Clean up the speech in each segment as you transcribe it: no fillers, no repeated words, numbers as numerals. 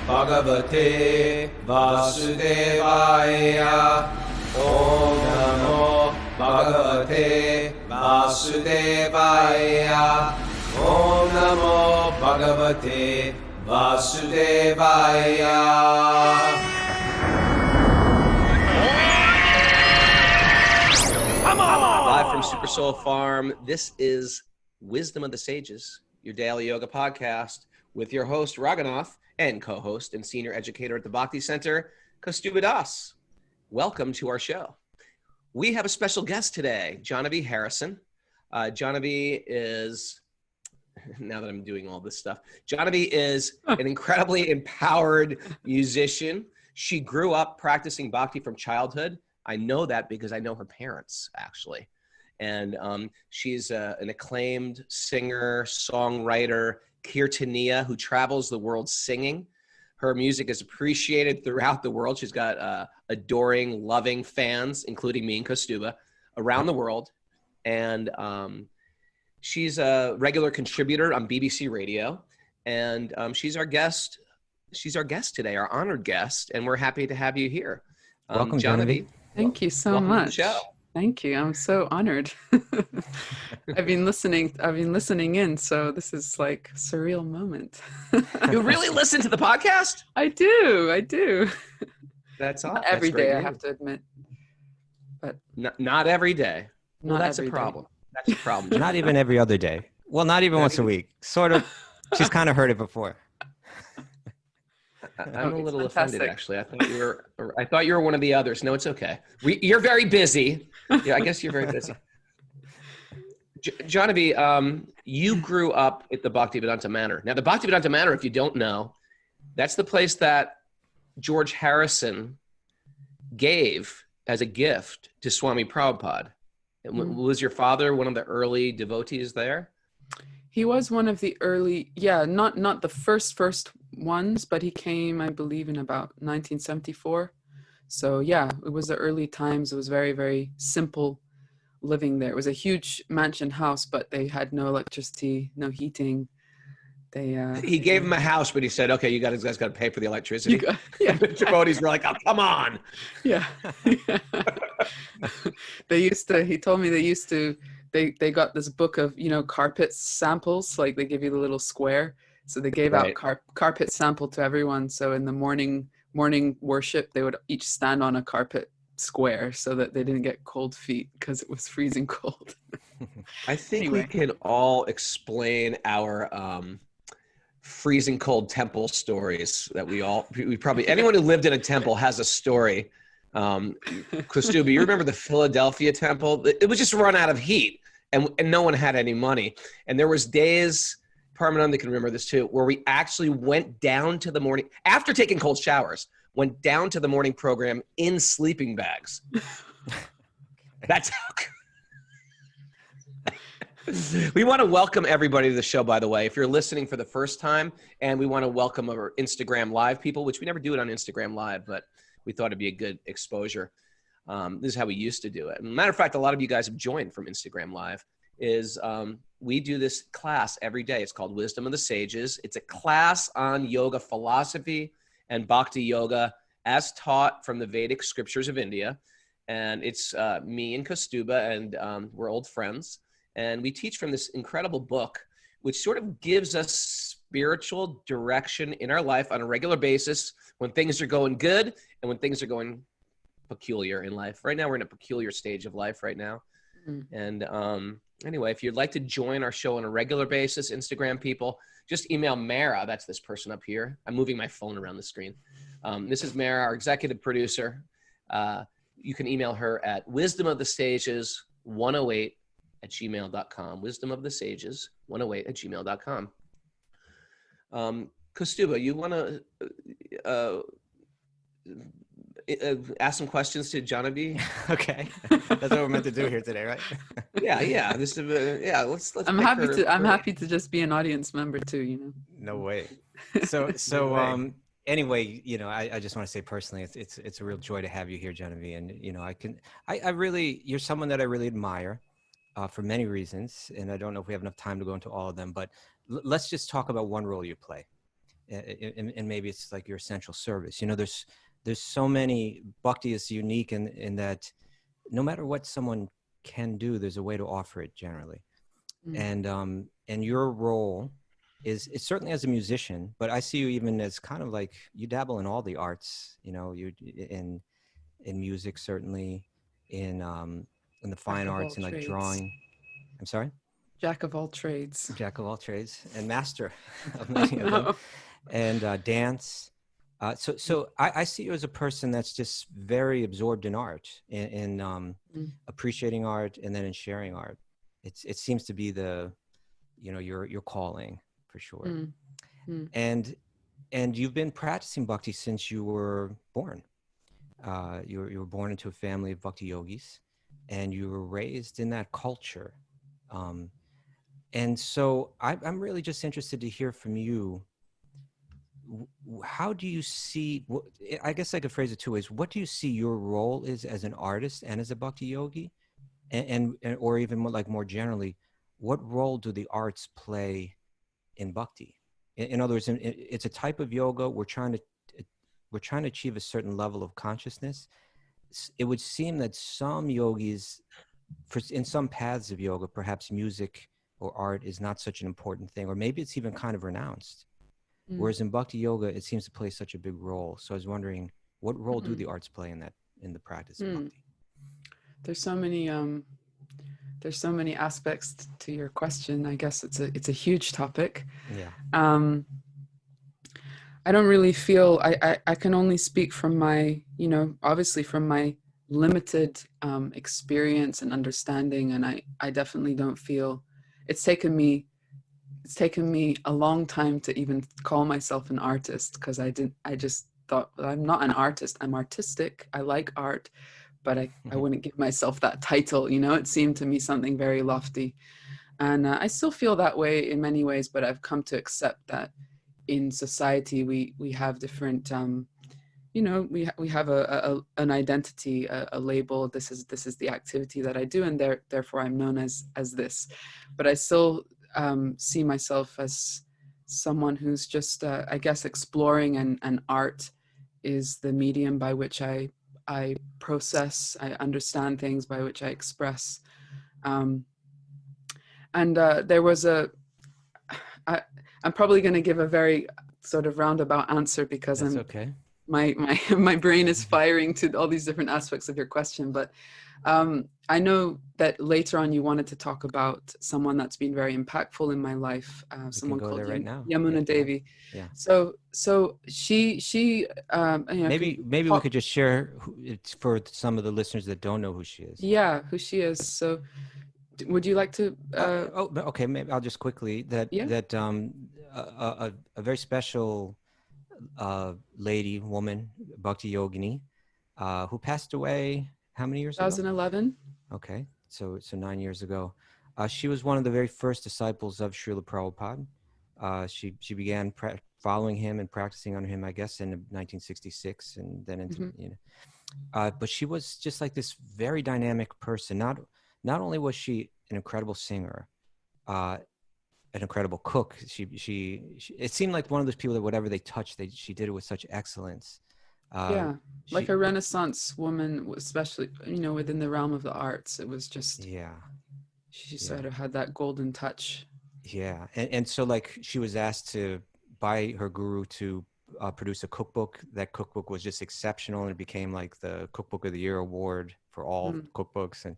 Bhagavate Vasudevaya. Om Namo Bhagavate Vasudevaya. Om Namo Bhagavate Vasudevaya. Live from Super Soul Farm, this is Wisdom of the Sages, your daily yoga podcast with your host, Raghunath, and co-host and senior educator at the Bhakti Center, Kaustubha. Welcome to our show. We have a special guest today, Jahnavi Harrison. Jahnavi is, now that I'm doing all this stuff, Jahnavi is an incredibly empowered musician. She grew up practicing Bhakti from childhood. I know that because I know her parents, actually. And she's an acclaimed singer, songwriter, kirtaniya who travels the world singing. Her music is appreciated throughout the world. She's got adoring, loving fans, including me and Kaustubha, around the world. And she's a regular contributor on BBC Radio. And she's our guest. She's our guest today, our honored guest. And we're happy to have you here. Welcome, Jahnavi. Thank you so much. To the show. Thank you. I'm so honored. I've been listening in, so this is like a surreal moment. You really listen to the podcast? I do. That's awesome. Not every day, I have to admit. But not every day. Well, that's a every problem. day. That's a problem. Not even every other day. Well, not even once a week. Sort of. She's kind of heard it before. I'm a little offended, actually. I thought you were one of the others. No, it's okay. You're very busy. Yeah, I guess you're very busy. Jahnavi, you grew up at the Bhakti-yogi Manor. Now, the Bhakti-yogi Manor, if you don't know, that's the place that George Harrison gave as a gift to Swami Prabhupada. Was your father one of the early devotees there? he was one of the early, not the first ones, but he came, I believe, in about 1974. So yeah, it was the early times. It was very, very simple living there. It was a huge mansion house, but they had no electricity, no heating. He gave him a house, but he said, "Okay, you guys got to pay for the electricity." The devotees were like, "Oh, come on!" Yeah. He told me they got this book of carpet samples. Like they give you the little square, so they gave out carpet sample to everyone. So in the morning worship, they would each stand on a carpet square so that they didn't get cold feet because it was freezing cold. I think we can all explain our freezing cold temple stories that we probably anyone who lived in a temple has a story. Kaustubha, you remember the Philadelphia temple? It was just run out of heat and no one had any money. And there was days, Paramananda can remember this too, where we actually went down to the morning, after taking cold showers, went down to the morning program in sleeping bags. That's how we want to welcome everybody to the show, by the way. If you're listening for the first time, and we want to welcome our Instagram Live people, which we never do it on Instagram Live, but we thought it'd be a good exposure. This is how we used to do it. And matter of fact, a lot of you guys have joined from Instagram Live. We do this class every day. It's called Wisdom of the Sages. It's a class on yoga philosophy and Bhakti yoga as taught from the Vedic scriptures of India. And it's me and Kaustubha, and we're old friends. And we teach from this incredible book, which sort of gives us spiritual direction in our life on a regular basis when things are going good and when things are going peculiar in life. Right now, we're in a peculiar stage of life right now. Mm-hmm. And anyway, if you'd like to join our show on a regular basis, Instagram people, just email Mara. That's this person up here. I'm moving my phone around the screen. This is Mara, our executive producer. You can email her at wisdomofthesages108@gmail.com. wisdomofthesages108@gmail.com. Kaustubha, you want to ask some questions to Jahnavi? Okay, that's what we're meant to do here today, right? Yeah. This is let's. I'm happy to just be an audience member too. No way. So anyway, I just want to say personally, it's a real joy to have you here, Jahnavi, and I really, you're someone that I really admire. For many reasons, and I don't know if we have enough time to go into all of them, but let's just talk about one role you play. and maybe it's like your essential service. You know, there's so many. Bhakti is unique in that no matter what someone can do, there's a way to offer it generally. And your role is certainly as a musician, but I see you even as kind of like you dabble in all the arts. You know, you in music, certainly in the fine arts, and like drawing. I'm sorry. Jack of all trades. Jack of all trades and master of many of them, and dance. So I see you as a person that's just very absorbed in art, in appreciating art, and then in sharing art. It seems to be your calling for sure. And you've been practicing bhakti since you were born. You were born into a family of bhakti yogis, and you were raised in that culture. And so I'm really just interested to hear from you. How do you see, I guess I could phrase it two ways. What do you see your role is as an artist and as a bhakti yogi? And or even more generally, what role do the arts play in bhakti? In other words, it's a type of yoga. We're trying to achieve a certain level of consciousness. It would seem that some yogis, in some paths of yoga, perhaps music or art is not such an important thing, or maybe it's even kind of renounced. Whereas in bhakti yoga, it seems to play such a big role. So I was wondering, what role do the arts play in the practice of bhakti? There's so many aspects to your question. I guess it's a huge topic. Yeah. I don't really feel, I can only speak from my, obviously from my limited experience and understanding. And I definitely don't feel, it's taken me a long time to even call myself an artist, because I just thought, well, I'm not an artist. I'm artistic. I like art, but I wouldn't give myself that title. It seemed to me something very lofty. And I still feel that way in many ways, but I've come to accept that in society, we have different, we have an identity, a label. This is the activity that I do, and therefore I'm known as this. But I still see myself as someone who's just, I guess, exploring, and art is the medium by which I process, I understand things, by which I express. And there was I'm probably going to give a very sort of roundabout answer, because That's okay. My brain is firing to all these different aspects of your question. But I know that later on you wanted to talk about someone that's been very impactful in my life, someone called Yamuna Devi. Yeah. So she maybe we could just share it's for some of the listeners that don't know who she is. Yeah, who she is. So would you like to? Okay. Maybe I'll just quickly a very special woman, Bhakti Yogini, who passed away how many years ago? 2011. Okay, so 9 years ago. She was one of the very first disciples of Srila Prabhupada. She began following him and practicing under him, I guess, in 1966, and then into but she was just like this very dynamic person. Not only was she an incredible singer, an incredible cook. She it seemed like one of those people that whatever they touched, she did it with such excellence. Like a Renaissance woman, especially within the realm of the arts. It was just she sort of had that golden touch. Yeah, and so like she was asked to by her guru to produce a cookbook. That cookbook was just exceptional, and it became like the Cookbook of the Year award for all cookbooks. And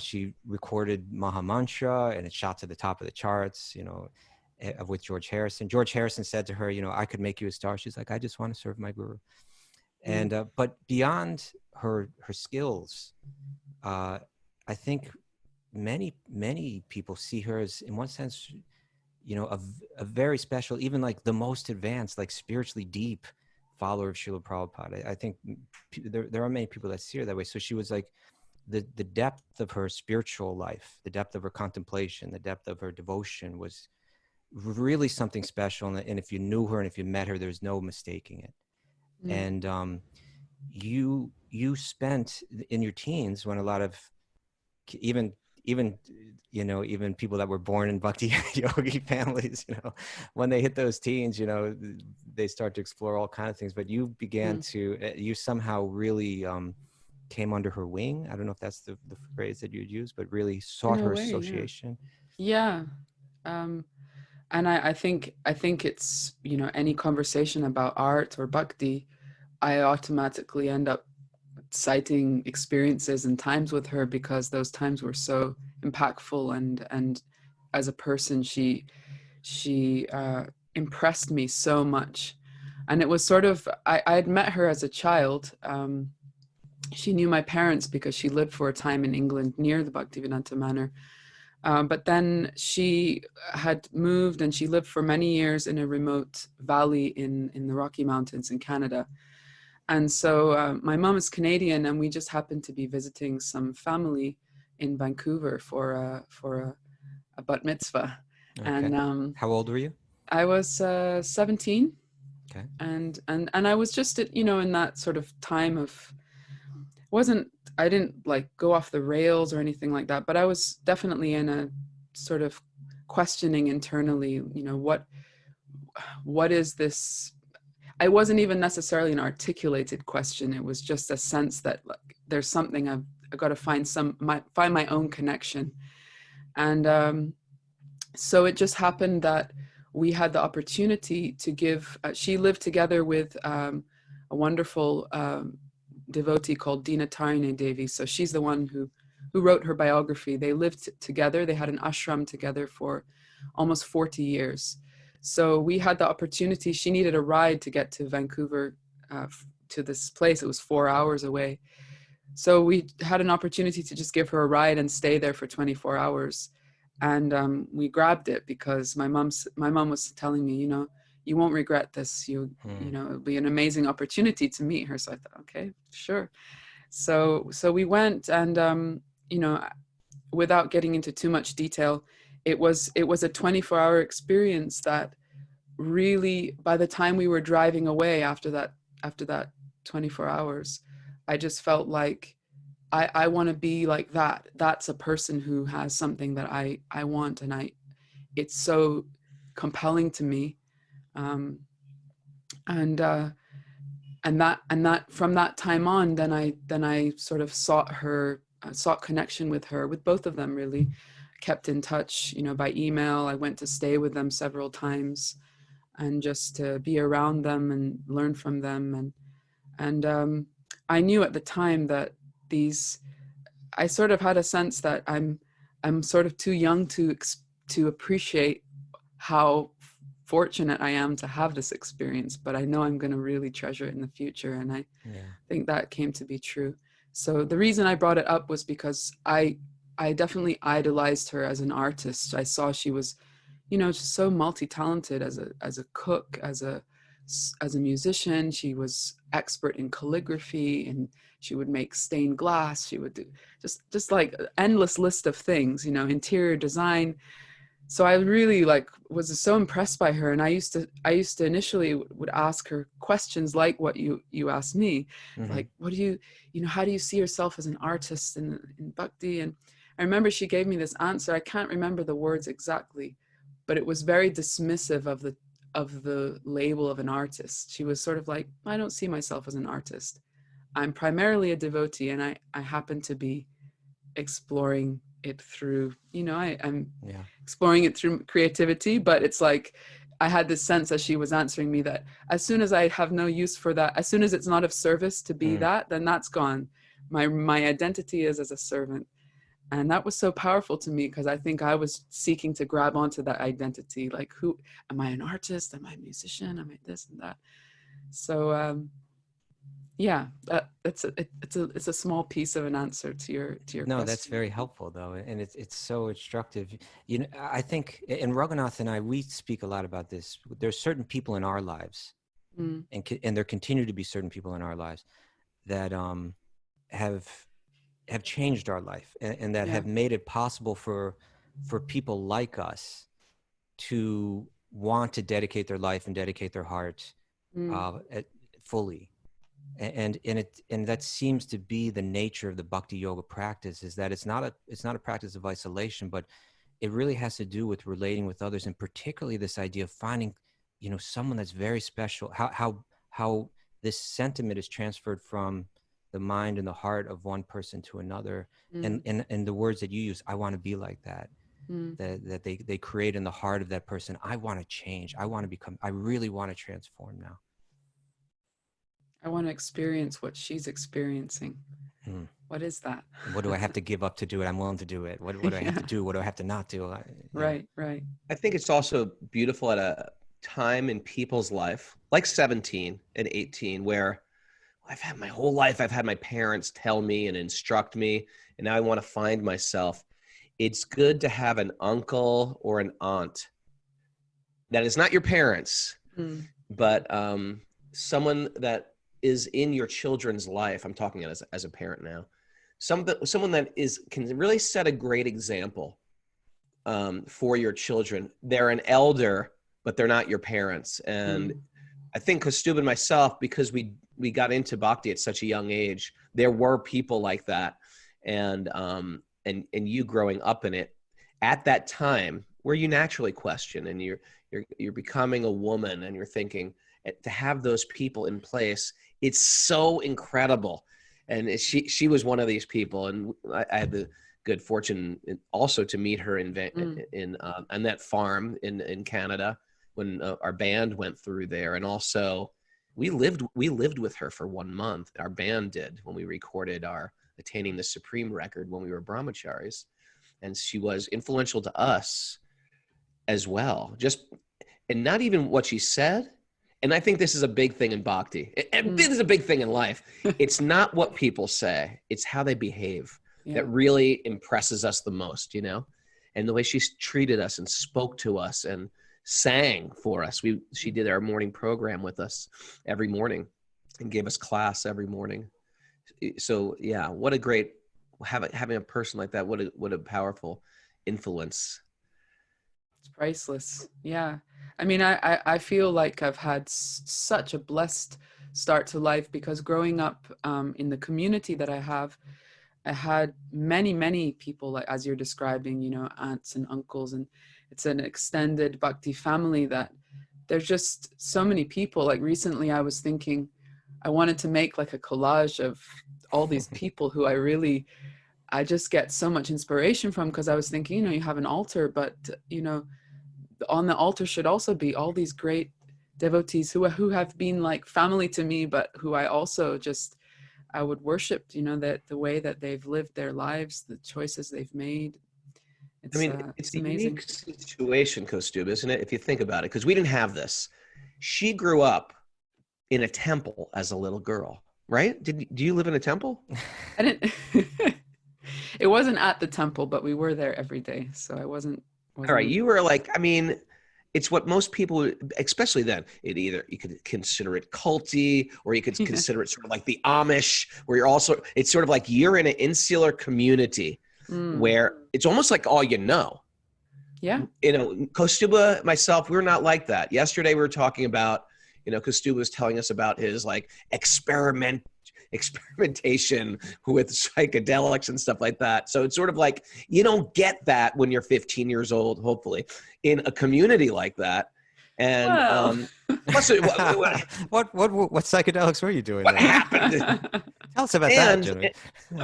she recorded Maha Mantra, and it shot to the top of the charts, with George Harrison. George Harrison said to her, I could make you a star. She's like, I just want to serve my guru. And but beyond her skills, I think many people see her as, in one sense, a very special, even like the most advanced, like spiritually deep follower of Srila Prabhupada. I think there are many people that see her that way. So she was like the depth of her spiritual life, the depth of her contemplation, the depth of her devotion was really something special. And if you knew her and if you met her, there's no mistaking it. And you spent in your teens, when a lot of even even, you know, even people that were born in Bhakti-yogi families, you know, when they hit those teens, you know, they start to explore all kinds of things. But you began to, you somehow really came under her wing. I don't know if that's the phrase that you'd use, but really sought her association. Yeah. And I think it's, you know, any conversation about art or bhakti, I automatically end up citing experiences and times with her because those times were so impactful, and as a person she impressed me so much. And it was sort of, I had met her as a child. She knew my parents because she lived for a time in England near the Bhaktivedanta Manor. But then she had moved and she lived for many years in a remote valley in the Rocky Mountains in Canada. And so my mom is Canadian, and we just happened to be visiting some family in Vancouver for a bat mitzvah. Okay. And how old were you? I was 17. Okay. And I was just, you know, in that sort of time of, I didn't like go off the rails or anything like that, but I was definitely in a sort of questioning internally, you know, what is this? I wasn't even necessarily an articulated question. It was just a sense that, like, there's something I've got to find my own connection. And so it just happened that we had the opportunity to give, she lived together with a wonderful devotee called Dina Tarine Devi. So she's the one who wrote her biography. They lived together. They had an ashram together for almost 40 years. So we had the opportunity. She needed a ride to get to Vancouver, to this place. It was 4 hours away. So we had an opportunity to just give her a ride and stay there for 24 hours. And we grabbed it because my mom was telling me, you know, you won't regret this. You know, it'll be an amazing opportunity to meet her. So I thought, okay, sure. So we went, and you know, without getting into too much detail, it was a 24-hour experience that really, by the time we were driving away after that 24 hours, I just felt like I want to be like that. That's a person who has something that I want, and it's so compelling to me. And that from that time on, then I sort of sought connection with her, with both of them, really. Kept in touch, you know, by email. I went to stay with them several times, and just to be around them and learn from them. And I knew at the time that I sort of had a sense that I'm sort of too young to appreciate how fortunate I am to have this experience, but I know I'm going to really treasure it in the future. And I think that came to be true. So the reason I brought it up was because I definitely idolized her as an artist. I saw she was, you know, just so multi-talented as a cook, as a musician. She was expert in calligraphy, and she would make stained glass. She would do just like an endless list of things, you know, interior design. So I really was so impressed by her. And I used to initially would ask her questions like what you asked me, like, what do you know, how do you see yourself as an artist in Bhakti? And I remember she gave me this answer. I can't remember the words exactly, but it was very dismissive of the label of an artist. She was sort of like, I don't see myself as an artist. I'm primarily a devotee, and I happen to be exploring it through, you know, I'm exploring it through creativity. But it's like, I had this sense as she was answering me that as soon as I have no use for that, as soon as it's not of service to be that, then that's gone. My identity is as a servant. And that was so powerful to me, because I think I was seeking to grab onto that identity. Like, who am I? An artist? Am I a musician? Am I this and that? So yeah, it's a small piece of an answer to your question. No, that's very helpful though, and it's so instructive. You know, I think, and Raghunath and I, we speak a lot about this. There's certain people in our lives, and there continue to be certain people in our lives that have changed our life, and that have made it possible for people like us to want to dedicate their life and dedicate their heart fully And that seems to be the nature of the bhakti yoga practice, is that it's not a practice of isolation, but it really has to do with relating with others, and particularly this idea of finding, someone that's very special. How this sentiment is transferred from the mind and the heart of one person to another, and the words that you use, I want to be like that. That they create in the heart of that person. I want to change. I really want to transform now. I want to experience what she's experiencing. What is that? What do I have to give up to do it? I'm willing to do it. What do I have to do? What do I have to not do? Right. I think it's also beautiful at a time in people's life, like 17 and 18, where I've had my whole life, I've had my parents tell me and instruct me, and now I want to find myself. It's good to have an uncle or an aunt that is not your parents, but someone that is in your children's life. I'm talking as a parent now. Someone that can really set a great example for your children. They're an elder, but they're not your parents. And I think Kaustubha and myself, because we got into bhakti at such a young age, there were people like that. And you growing up in it at that time, where you naturally question, and you're becoming a woman, and you're thinking, to have those people in place, it's so incredible. And she was one of these people, and I had the good fortune also to meet her on that farm in Canada when our band went through there, and also we lived with her for 1 month. Our band did, when we recorded our Attaining the Supreme record when we were brahmacharis, and she was influential to us as well. And not even what she said. And I think this is a big thing in bhakti. And this is a big thing in life. It's not what people say, it's how they behave that really impresses us the most, and the way she treated us and spoke to us and sang for us. She did our morning program with us every morning and gave us class every morning. So yeah, what a great, having a person like that, what a powerful influence. It's priceless. Yeah. I mean, I feel like I've had such a blessed start to life, because growing up in the community that I had many people, like as you're describing, aunts and uncles, and it's an extended bhakti family that there's just so many people. Like recently I was thinking I wanted to make like a collage of all these people who I just get so much inspiration from, because I was thinking, you have an altar, but on the altar should also be all these great devotees who have been like family to me, but who I also I would worship, that the way that they've lived their lives, the choices they've made. It's a amazing. unique situation, Kaustubha, isn't it? If you think about it, because we didn't have this. She grew up in a temple as a little girl, right? Do you live in a temple? I didn't. It wasn't at the temple, but we were there every day, so I wasn't. All right, you were like, it's what most people, especially then, you could consider it culty, or you could consider it sort of like the Amish, where it's sort of like you're in an insular community where it's almost like all you know. Yeah. Kaustubha, myself, we're not like that. Yesterday we were talking about, Kaustubha was telling us about his like experimentation with psychedelics and stuff like that. So it's sort of like, you don't get that when you're 15 years old, hopefully, in a community like that. And what psychedelics were you doing? What happened? Tell us about that, Jimmy.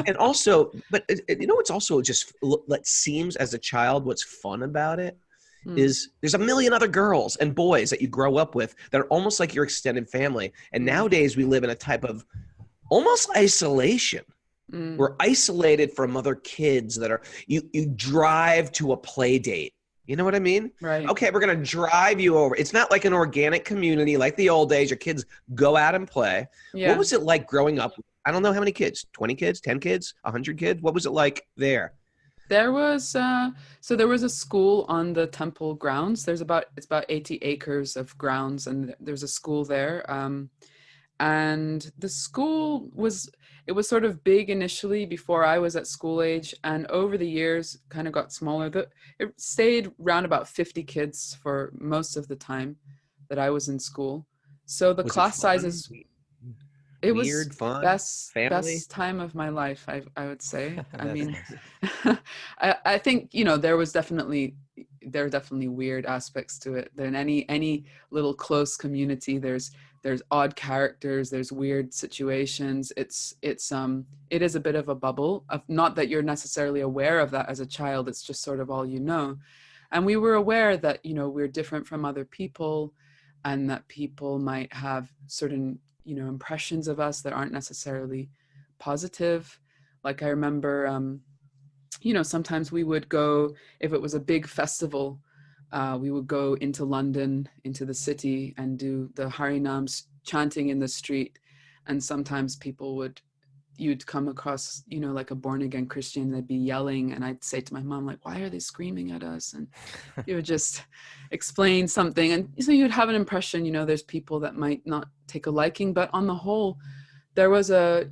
And also, but it's also just what seems as a child, what's fun about it is there's a million other girls and boys that you grow up with that are almost like your extended family. And nowadays we live in a type of almost isolation. We're isolated from other kids that you drive to a play date. You know what I mean? Right. Okay, we're going to drive you over. It's not like an organic community like the old days. Your kids go out and play. Yeah. What was it like growing up? I don't know how many kids, 20 kids, 10 kids, 100 kids. What was it like there? There was, there was a school on the temple grounds. It's about 80 acres of grounds, and there's a school there. And the school was sort of big initially before I was at school age, and over the years kind of got smaller. It stayed around about 50 kids for most of the time that I was in school. So the class sizes, It was Weird, fun, best family. time of my life, I would say. I That's mean, nice. I think, there are definitely weird aspects to it. Then any little close community, there's odd characters, there's weird situations. It is a bit of a bubble of, not that you're necessarily aware of that as a child, it's just sort of all you know. And we were aware that, we're different from other people, and that people might have certain, impressions of us that aren't necessarily positive. Like I remember, sometimes we would go, if it was a big festival, we would go into London, into the city, and do the Harinams chanting in the street. And sometimes you'd come across, like a born again Christian, they'd be yelling, and I'd say to my mom, like, why are they screaming at us? And you would just explain something. And so you'd have an impression, there's people that might not take a liking, but on the whole, there was a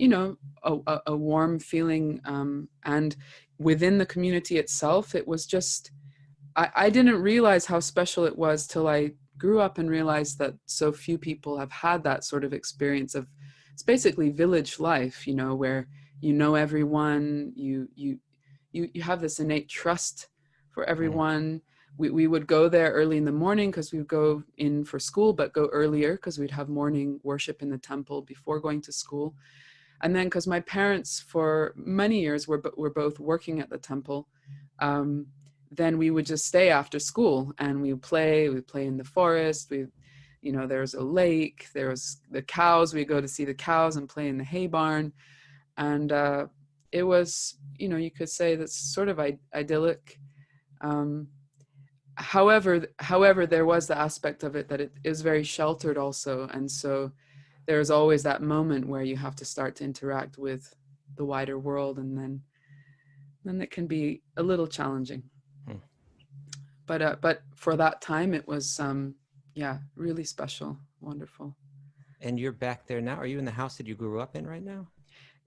warm feeling. And within the community itself, it was just, I didn't realize how special it was till I grew up and realized that so few people have had that sort of experience of, it's basically village life, where everyone, you have this innate trust for everyone. We would go there early in the morning because we would go in for school, but go earlier because we'd have morning worship in the temple before going to school. And then because my parents for many years were both working at the temple, then we would just stay after school and we'd play in the forest. There's a lake, there's the cows, we go to see the cows and play in the hay barn. And it was, you could say that's sort of idyllic. However, there was the aspect of it that it is very sheltered also. And so there's always that moment where you have to start to interact with the wider world, and then it can be a little challenging. But for that time, it was, really special, wonderful. And you're back there now? Are you in the house that you grew up in right now?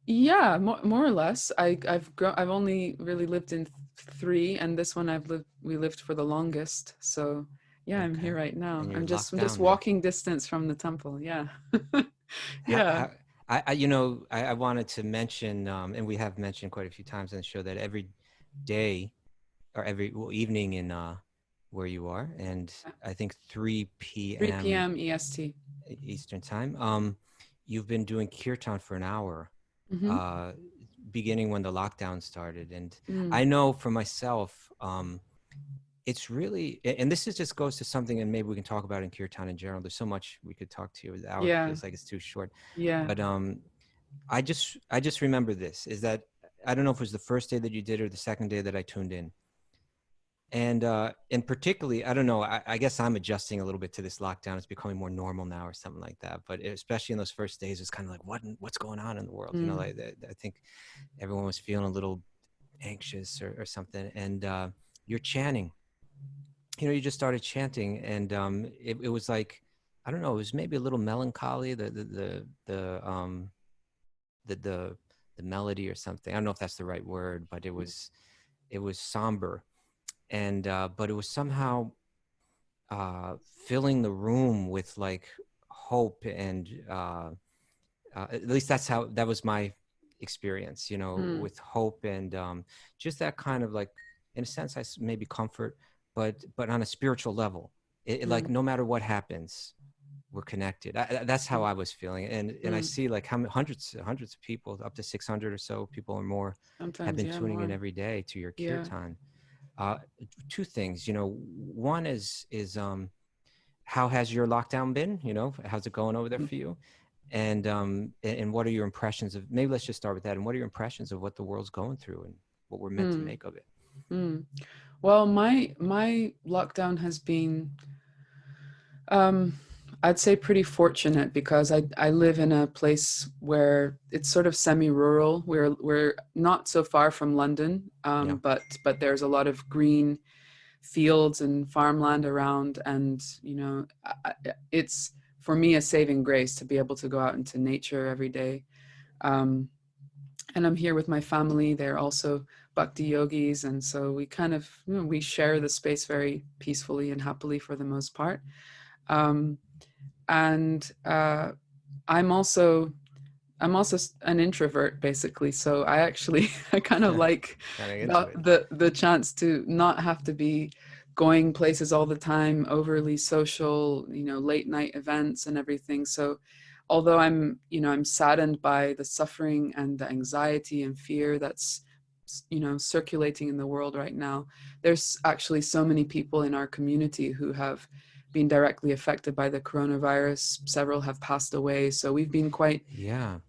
Yeah, more or less. I've only really lived in 3, and this one we lived for the longest. So yeah, okay. I'm here right now. I'm just walking distance from the temple. Yeah. Yeah. I wanted to mention, and we have mentioned quite a few times on the show, that every day or every evening in where you are, and I think 3 p.m. 3 p.m. EST. Eastern time. You've been doing kirtan for an hour. Mm-hmm. Beginning when the lockdown started. And I know for myself, it's really, and this just goes to something, and maybe we can talk about in kirtan in general. There's so much we could talk to you. The hour feels like it's too short. Yeah. But I just remember this, is that, I don't know if it was the first day that you did or the second day that I tuned in. And particularly, I don't know, I guess I'm adjusting a little bit to this lockdown. It's becoming more normal now or something like that. But especially in those first days, it's kind of like, what's going on in the world? Like, I think everyone was feeling a little anxious or something. And you're chanting, you just started chanting, and it was like, I don't know, it was maybe a little melancholy, the melody or something. I don't know if that's the right word, but it was somber. And but it was somehow filling the room with like hope, and at least that was my experience, with hope, and just that kind of, like, in a sense, maybe comfort, but on a spiritual level, like, no matter what happens, we're connected. That's how I was feeling, and I see like how many hundreds of people, up to 600 or so people or more, sometimes, have been tuning in every day to your kirtan. Two things, one is how has your lockdown been? How's it going over there for you? And what are your impressions of, maybe let's just start with that. And what are your impressions of what the world's going through and what we're meant to make of it? Well, my lockdown has been, I'd say, pretty fortunate, because I live in a place where it's sort of semi-rural. We're not so far from London, but there's a lot of green fields and farmland around, and it's, for me, a saving grace to be able to go out into nature every day. And I'm here with my family. They're also Bhakti-yogis, and so we kind of, we share the space very peacefully and happily for the most part. And I'm also I'm also an introvert basically, so I actually I kind of like the chance to not have to be going places all the time, overly social, late night events and everything. So although I'm saddened by the suffering and the anxiety and fear that's circulating in the world right now, there's actually so many people in our community who have been directly affected by the coronavirus. Several have passed away, so we've been quite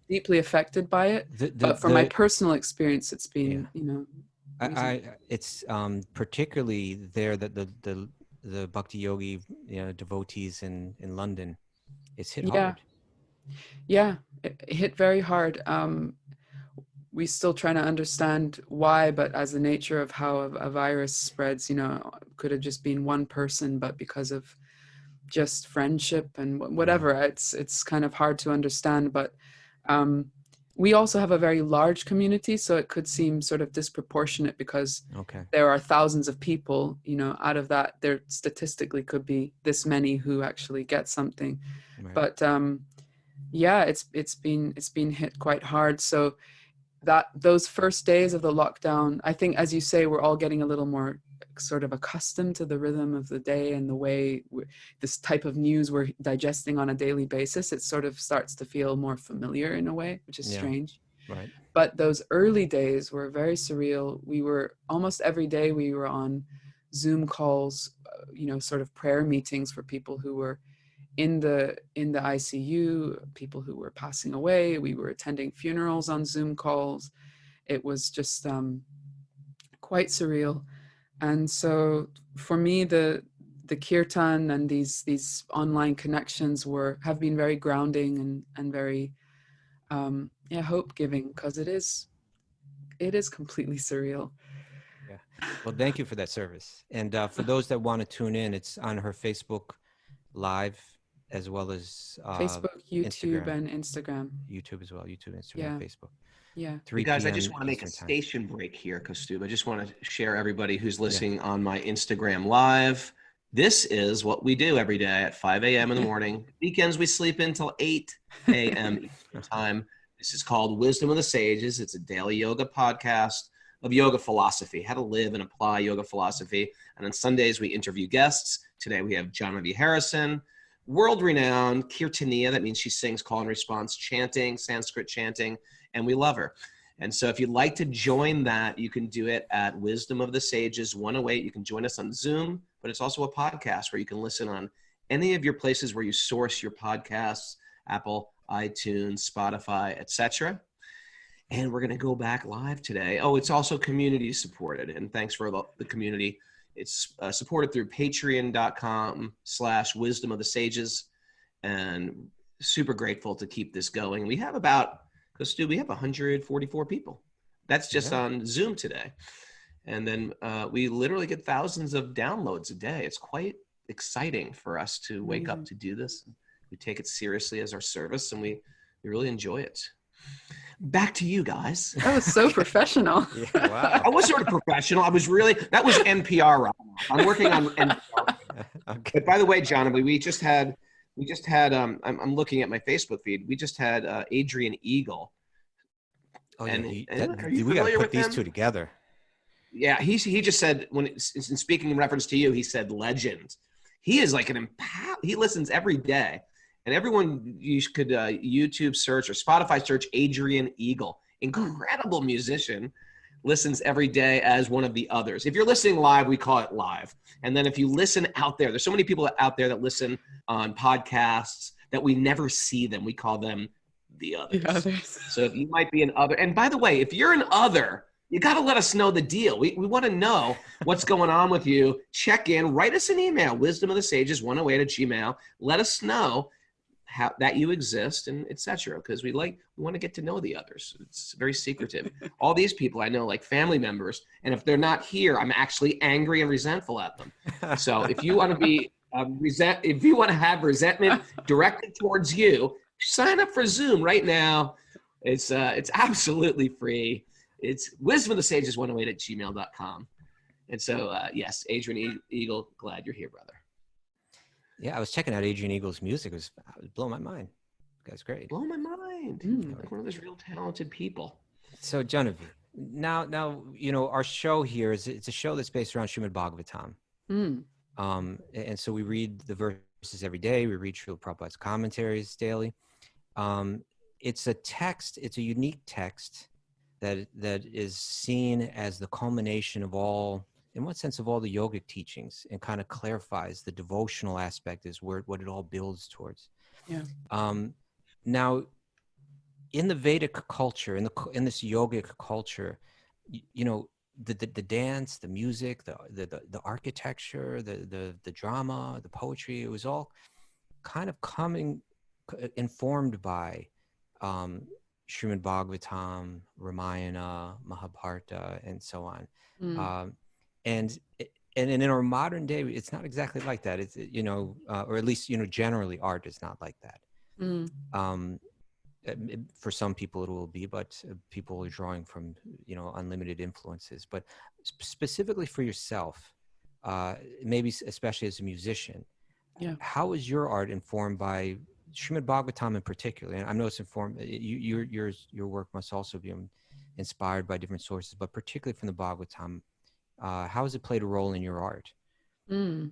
deeply affected by it. But from my personal experience, it's been it's particularly there that the Bhakti-yogi devotees in London, it's hit hard. Yeah, it hit very hard. We still trying to understand why, but as the nature of how a virus spreads, could have just been one person, but because of just friendship and whatever, it's kind of hard to understand. But we also have a very large community, so it could seem sort of disproportionate because there are thousands of people, out of that, there statistically could be this many who actually get something. But it's been hit quite hard. So that those first days of the lockdown, I think, as you say, we're all getting a little more sort of accustomed to the rhythm of the day and the way this type of news we're digesting on a daily basis. It sort of starts to feel more familiar in a way, which is strange. Right. But those early days were very surreal. We were almost every day we were on Zoom calls, sort of prayer meetings for people who were in the ICU, people who were passing away. We were attending funerals on Zoom calls. It was just quite surreal. And so for me, the kirtan and these online connections have been very grounding and very hope giving, because it is completely surreal. Yeah. Well, thank you for that service. And for those that want to tune in, it's on her Facebook Live, as well as Facebook, YouTube, Instagram. and Instagram. YouTube as well. YouTube, Instagram, Facebook. Yeah. 3 Guys, I p.m. just want to make a Eastern time. station break here, Kaustubha. I just want to share everybody who's listening on my Instagram Live. This is what we do every day at 5 a.m. in the morning. Weekends, we sleep until 8 a.m. Eastern time. This is called Wisdom of the Sages. It's a daily yoga podcast of yoga philosophy, how to live and apply yoga philosophy. And on Sundays, we interview guests. Today, we have Jahnavi Harrison, world-renowned kirtaniya. That means she sings call and response chanting, Sanskrit chanting, and we love her. And so if you'd like to join that, you can do it at Wisdom of the Sages 108. You can join us on Zoom, but it's also a podcast where you can listen on any of your places where you source your podcasts, Apple, iTunes, Spotify, etc. And we're going to go back live today. Oh, it's also community supported. And thanks for the community. It's supported through patreon.com/Wisdom of the Sages. And super grateful to keep this going. We have we have 144 people. That's just on Zoom today. And then we literally get thousands of downloads a day. It's quite exciting for us to wake up to do this. We take it seriously as our service, and we really enjoy it. Back to you guys. That was so professional. Yeah, wow. I was sort of professional. That was NPR right now. I'm working on NPR. Okay. But by the way, Jahnavi, we just had, I'm looking at my Facebook feed. We just had Adrian Eagle. Oh, and, yeah. are you We got to familiar put with these him? two together. Yeah, he just said, in speaking in reference to you, he said legend. He is like he listens every day. And everyone, you could YouTube search or Spotify search Adrian Eagle. Incredible musician, listens every day as one of the others. If you're listening live, we call it live. And then if you listen out there, there's so many people out there that listen on podcasts that we never see them. We call them the others. The others. So if you might be an other, and by the way, if you're an other, you got to let us know the deal. We want to know what's going on with you. Check in, write us an email, wisdomofthesages108@gmail. Let us know that you exist, and etc. Because we want to get to know the others. It's very secretive. All these people I know, like family members, and if they're not here, I'm actually angry and resentful at them. So if you want to be if you want to have resentment directed towards you, sign up for Zoom right now. It's absolutely free. It's wisdomofthesages108@gmail.com. And so yes, Adrian Eagle, glad you're here, brother. Yeah, I was checking out Adrian Eagle's music. It was blowing my mind. That's great. Blow my mind. Mm. Like one of those real talented people. So Jahnavi, now, our show here it's a show that's based around Srimad Bhagavatam. Mm. And so we read the verses every day. We read Srila Prabhupada's commentaries daily. It's a text. It's a unique text that is seen as the culmination of all, in one sense, of all the yogic teachings, and kind of clarifies the devotional aspect is what it all builds towards. Yeah. Now, in the Vedic culture, in this yogic culture, the dance, the music, the architecture, the drama, the poetry, it was all kind of informed by Srimad Bhagavatam, Ramayana, Mahabharata, and so on. Mm. And in our modern day, it's not exactly like that. It's or at least generally art is not like that. Mm. For some people it will be, but people are drawing from unlimited influences. But specifically for yourself, maybe especially as a musician, how is your art informed by Srimad Bhagavatam in particular? And I know it's informed. Your work must also be inspired by different sources, but particularly from the Bhagavatam. How has it played a role in your art? Mm.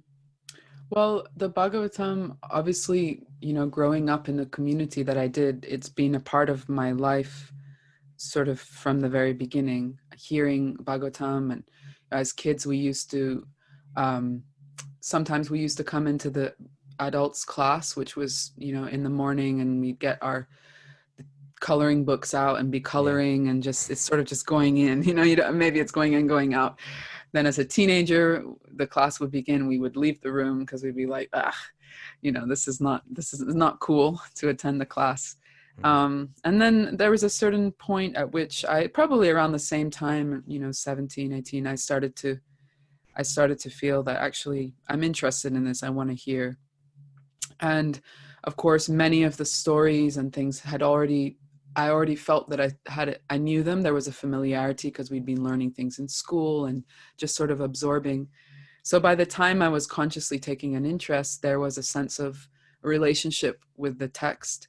Well, the Bhagavatam, obviously, growing up in the community that I did, it's been a part of my life sort of from the very beginning, hearing Bhagavatam. And as kids, we used to, sometimes we used to come into the adults class, which was, in the morning, and we'd get our coloring books out and be coloring, and just, it's sort of just going in, maybe it's going in, going out. Then as a teenager, the class would begin, we would leave the room because we'd be like, this is not cool to attend the class. And then there was a certain point at which I, probably around the same time, 17, 18, I started to feel that actually I'm interested in this. I want to hear. And of course, many of the stories and things I already felt that I knew them. There was a familiarity because we'd been learning things in school and just sort of absorbing. So by the time I was consciously taking an interest, there was a sense of a relationship with the text.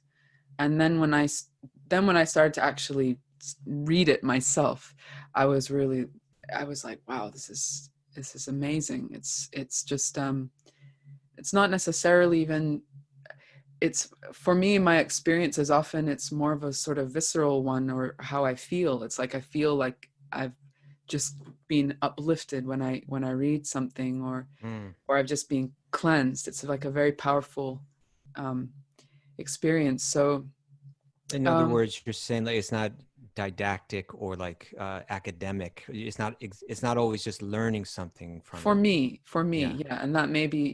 And then when I started to actually read it myself, I was like, wow, this is amazing. It's just, it's not necessarily even, it's, for me, my experience is often, it's more of a sort of visceral one, or how I feel. It's like, I feel like I've just been uplifted when I read something, or I've just been cleansed. It's like a very powerful experience. So in other words, you're saying like it's not didactic or like academic. It's not always just learning something from for it. me, yeah. And that may be,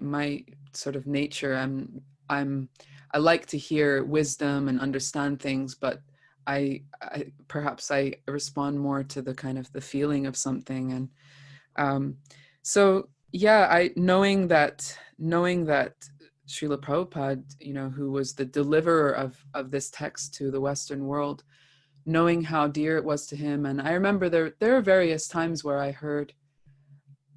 my sort of nature. I like to hear wisdom and understand things, but I perhaps I respond more to the kind of the feeling of something. And so yeah, knowing that Srila Prabhupada, who was the deliverer of this text to the Western world, knowing how dear it was to him. And I remember there are various times where I heard,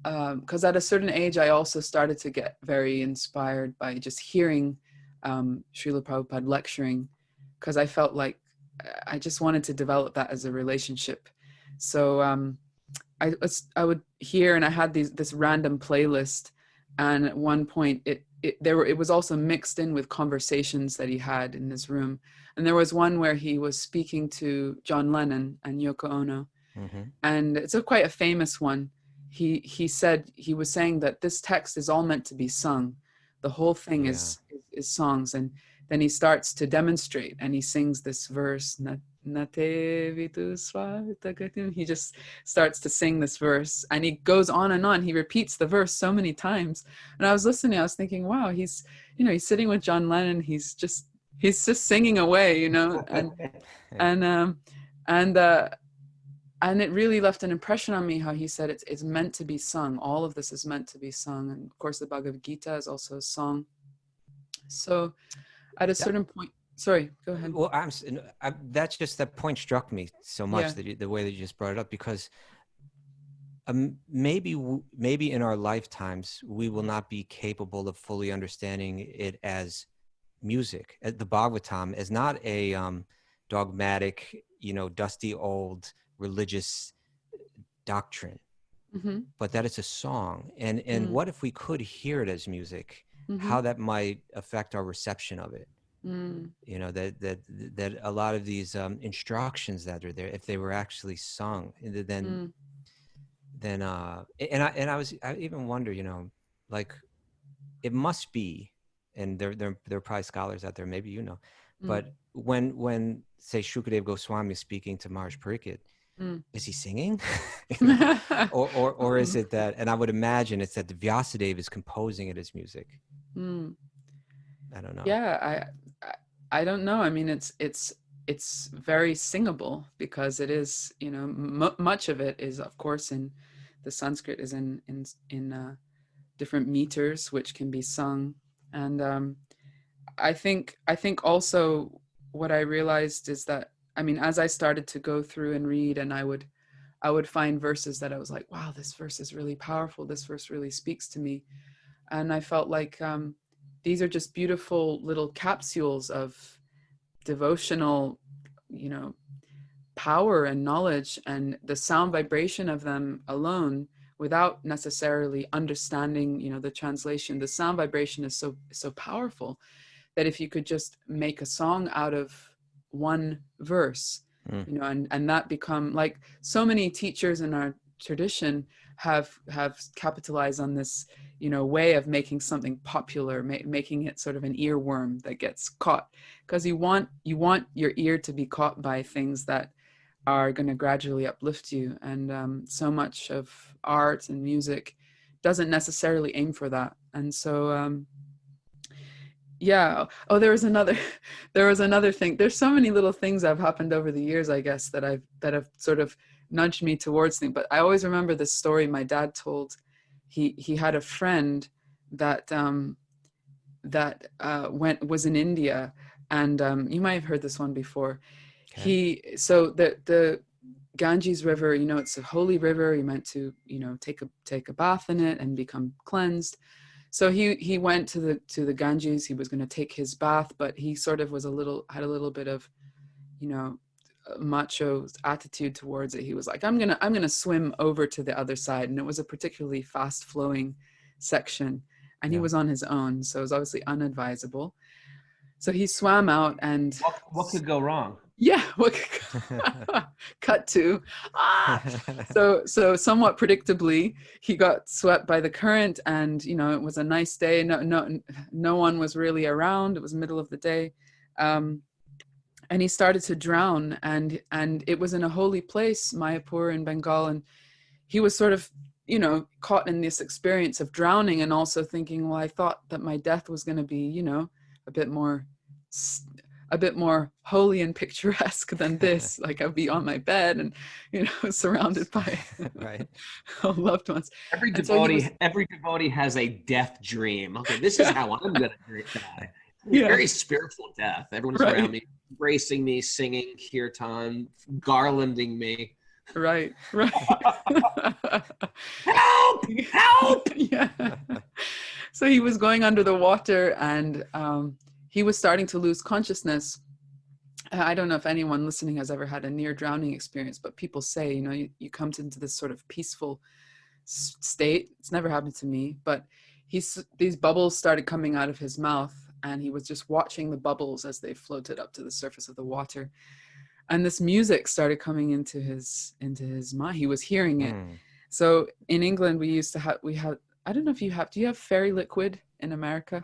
because at a certain age, I also started to get very inspired by just hearing Srila Prabhupada lecturing, because I felt like I just wanted to develop that as a relationship. So I would hear, and I had this random playlist, and at one point it was also mixed in with conversations that he had in his room. And there was one where he was speaking to John Lennon and Yoko Ono, and it's quite a famous one. He said, he was saying that this text is all meant to be sung. The whole thing is songs. And then he starts to demonstrate, and he sings this verse, he just starts to sing this verse, and he goes on and on. He repeats the verse so many times. And I was listening, I was thinking, wow, he's sitting with John Lennon, he's just singing away, and it really left an impression on me, how he said it's meant to be sung. All of this is meant to be sung. And of course the Bhagavad Gita is also a song. So at a certain point, sorry, go ahead. Well, that's just, that point struck me so much, that the way that you just brought it up, because maybe in our lifetimes we will not be capable of fully understanding it as music, the Bhagavatam, as not a dogmatic, dusty old religious doctrine, but that it's a song. And what if we could hear it as music? How that might affect our reception of it? That a lot of these instructions that are there, if they were actually sung, then I even wonder, like, it must be, and there are probably scholars out there, maybe but when say Shukadeva Goswami is speaking to Maharaj Pariksit, is he singing? or is it that, and I would imagine it's that the Vyasadeva is composing it as music. I don't know. Yeah, I don't know. I mean, it's very singable, because it is, much of it is, of course, in the Sanskrit is in different meters, which can be sung. And I think also what I realized is that, I mean, as I started to go through and read, and I would find verses that I was like, wow, this verse is really powerful. This verse really speaks to me. And I felt like these are just beautiful little capsules of devotional, power and knowledge, and the sound vibration of them alone, without necessarily understanding, the translation, the sound vibration is so powerful that if you could just make a song out of one verse, and that become, like, so many teachers in our tradition have capitalized on this, way of making something popular, making it sort of an earworm that gets caught, because you want your ear to be caught by things that are going to gradually uplift you. And so much of art and music doesn't necessarily aim for that. And so yeah. Oh, there was another thing. There's so many little things that have happened over the years, I guess, that have sort of nudged me towards things. But I always remember this story my dad told. He had a friend that was in India, and you might have heard this one before. Okay. So the Ganges River, it's a holy river. He meant to, take a bath in it and become cleansed. So he went to the Ganges. He was going to take his bath, but he sort of had a little bit of, macho attitude towards it. He was like, I'm gonna swim over to the other side, and it was a particularly fast flowing section, and he was on his own, so it was obviously unadvisable. So he swam out, and what could go wrong? Yeah, cut to so somewhat predictably, he got swept by the current, and it was a nice day. No one was really around. It was the middle of the day, and he started to drown, and it was in a holy place, Mayapur in Bengal, and he was sort of caught in this experience of drowning, and also thinking, well, I thought that my death was going to be a bit more holy and picturesque than this. Like, I'd be on my bed and surrounded by loved ones. Every devotee has a death dream. Okay, this is how I'm gonna die. Very spiritual death. Everyone's around me, embracing me, singing kirtan, garlanding me. Right. Help! Yeah. So he was going under the water, and he was starting to lose consciousness. I don't know if anyone listening has ever had a near drowning experience, but people say, you come into this sort of peaceful state. It's never happened to me, but these bubbles started coming out of his mouth, and he was just watching the bubbles as they floated up to the surface of the water. And this music started coming into his mind. He was hearing it. So in England, we had, I don't know if do you have fairy liquid in America?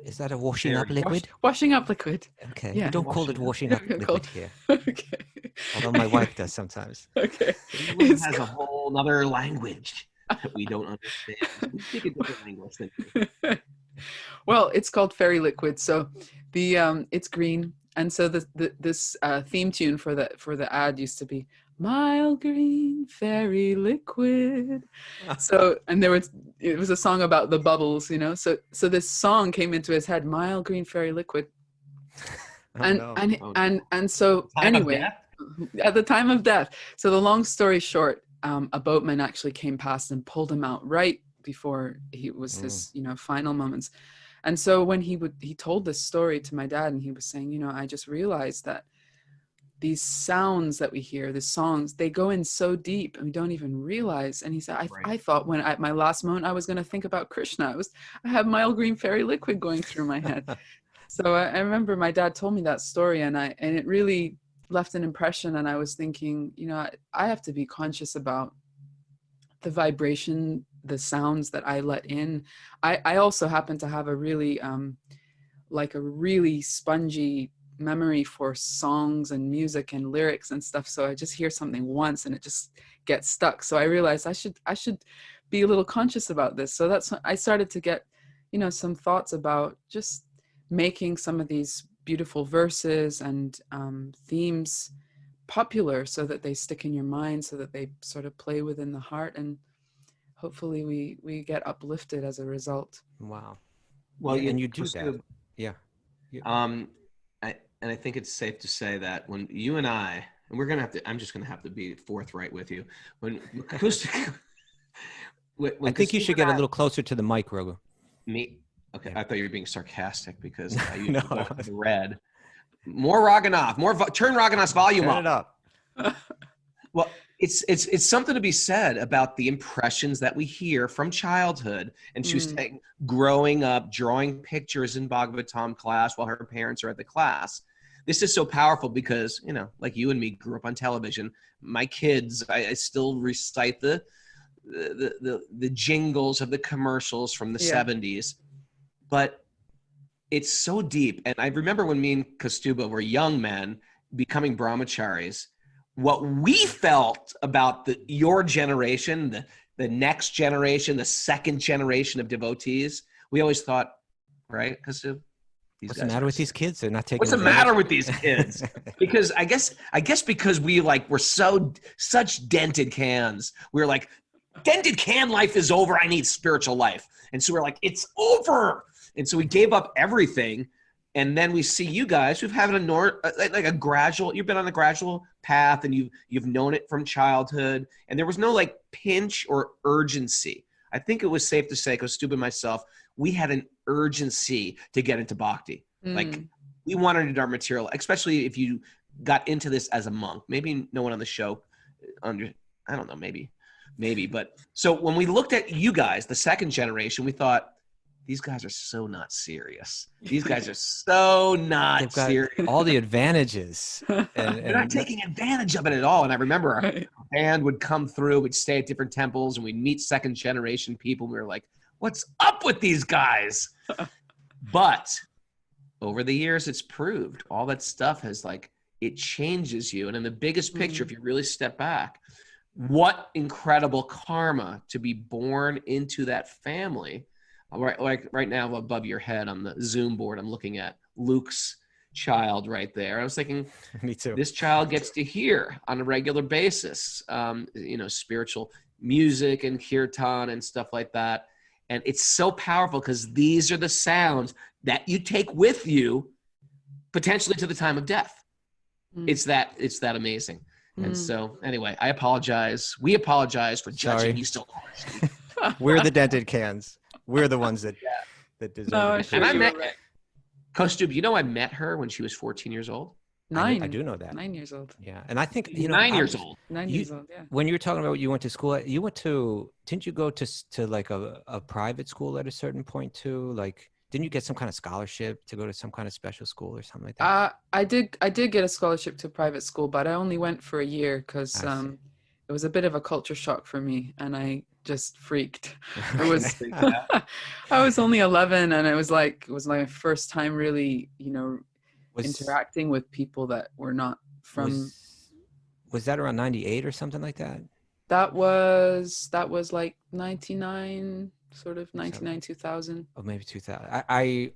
Is that a washing up liquid? Washing up liquid. Okay. Yeah. We don't call it washing up liquid here. Okay. Although my wife does sometimes. Okay. It has a whole other language that we don't understand. We speak a different language than you. Well, it's called fairy liquid. So it's green. And so this theme tune for the ad used to be "Mile Green Fairy Liquid." So, and it was a song about the bubbles, So this song came into his head, "Mile Green Fairy Liquid," and so anyway, at the time of death. So the long story short, a boatman actually came past and pulled him out right before he was his final moments. And so when he told this story to my dad, and he was saying, I just realized that these sounds that we hear, the songs, they go in so deep and we don't even realize. And he said, I thought when at my last moment, I was going to think about Krishna. I had mild green fairy liquid going through my head. So I remember my dad told me that story, and it really left an impression. And I was thinking, I have to be conscious about the vibration, the sounds that I let in. I also happen to have a really, like a really spongy memory for songs and music and lyrics and stuff. So I just hear something once and it just gets stuck. So I realized I should be a little conscious about this. So that's when I started to get, some thoughts about just making some of these beautiful verses and themes popular so that they stick in your mind, so that they sort of play within the heart, and hopefully we get uplifted as a result. Wow. Well, and you do that. Yeah. And I think it's safe to say that when you and I'm just going to have to be forthright with you. When I think you should get a little closer to the mic, Raghu. Me? Okay. Yeah. I thought you were being sarcastic because you no. Red. More Raghunath. Turn Raghunath's volume Turn up. It up. Well, it's something to be said about the impressions that we hear from childhood. And she was saying, growing up, drawing pictures in Bhagavatam class while her parents are at the class. This is so powerful because, like you and me grew up on television. My kids, I still recite the jingles of the commercials from the 70s. But it's so deep. And I remember when me and Kaustubha were young men becoming brahmacharis, what we felt about your generation, the next generation, the second generation of devotees, we always thought, right, Kaustubha? What's the matter with these kids? They're not taking. What's the matter with these kids? Because I guess because we're such dented cans. We're like, dented can life is over. I need spiritual life. And so we're like, it's over. And so we gave up everything. And then we see you guys who've had a gradual, you've been on a gradual path, and you've known it from childhood. And there was no like pinch or urgency. I think it was safe to say, Kaustubha and myself, we had an urgency to get into bhakti. Like we wanted our material, especially if you got into this as a monk. Maybe no one on the show I don't know, maybe. But so when we looked at you guys, the second generation, we thought, these guys are so not serious. These guys are so not serious. All the advantages. And they're not taking advantage of it at all. And I remember our band would come through, we'd stay at different temples, and we'd meet second generation people. We were like, what's up with these guys? But over the years, it's proved all that stuff has it changes you. And in the biggest picture, if you really step back, what incredible karma to be born into that family. Right now above your head on the Zoom board, I'm looking at Luke's child right there. I was thinking, me too. This child gets to hear on a regular basis, spiritual music and kirtan and stuff like that. And it's so powerful because these are the sounds that you take with you potentially to the time of death. It's that amazing. And so anyway, I apologize. We apologize for judging you so harshly. We're the dented cans. We're the ones that deserve it. Sure, and I met Kaustubha, I met her when she was 14 years old. I do know that. 9 years old. Yeah. And I think, 9 years old. 9 years old, yeah. When you were talking about you went to school, didn't you go to like a private school at a certain point too? Like, didn't you get some kind of scholarship to go to some kind of special school or something like that? I did get a scholarship to a private school, but I only went for a year because it was a bit of a culture shock for me, and I just freaked. It was I was only 11, and it was my first time really, interacting with people that were not from. Was that around 98 or something like that? That was like 99, sort of 99, 2000. Oh, maybe 2000. I